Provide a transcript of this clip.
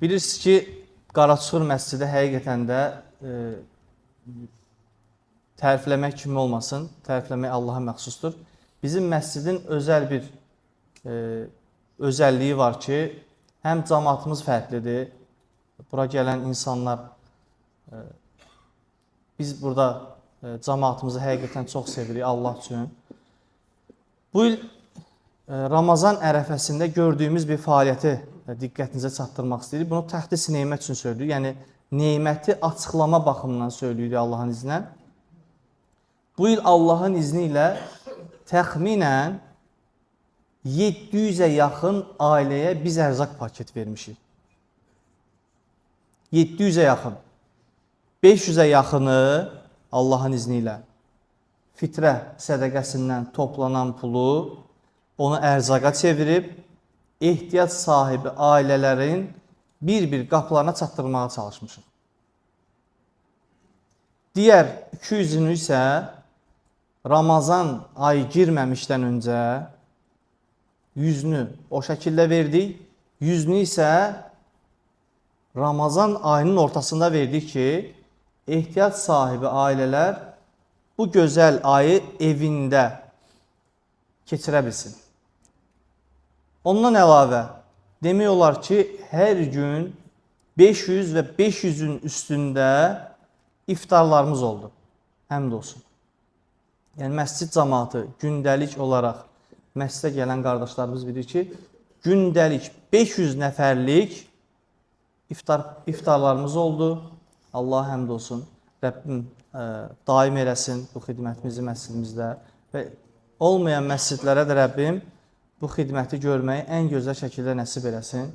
Bilirsiniz ki, Qaraçuxur məscidi həqiqətən də tərifləmək kimi olmasın, tərifləmək Allaha məxsusdur. Bizim məscidin özəl bir özəlliyi var ki, həm cəmaatımız fərqlidir, bura gələn insanlar, biz burada cəmaatımızı həqiqətən çox sevirik Allah üçün. Bu il Ramazan ərəfəsində gördüyümüz bir fəaliyyəti diqqətinizə çatdırmaq istəyirik. Bunu təhdis neymət üçün söylüyoruz. Yəni, neyməti açıqlama baxımından söylüyoruz Allahın izinə. Bu il Allahın izni ilə təxminən 700'ə yaxın ailəyə biz ərzaq paket vermişik. 700'ə yaxın. 500'ə yaxını Allahın izni ilə fitrə sədəqəsindən toplanan pulu onu ərzaqa çevirib, ehtiyac sahibi ailələrin bir-bir qapılarına çatdırmağa çalışmışıq. Digər 200'ünü isə Ramazan ayı girməmişdən öncə 100'ünü o şəkildə verdik, 100'ünü isə Ramazan ayının ortasında verdik ki, ehtiyac sahibi ailələr bu gözəl ayı evində keçirə bilsin. Ondan əlavə, demək olar ki, hər gün 500 və 500'ün üstündə iftarlarımız oldu. Həmd olsun. Yəni, məscid cəmaatı gündəlik olaraq məscidə gələn qardaşlarımız bilir ki, gündəlik 500 nəfərlik iftarlarımız oldu. Allah həmd olsun. Rəbbim daim eləsin bu xidmətimizi məscidimizdə və olmayan məscidlərə də Rəbbim bu xidməti görməyi ən gözəl şəkildə nəsib eləsin.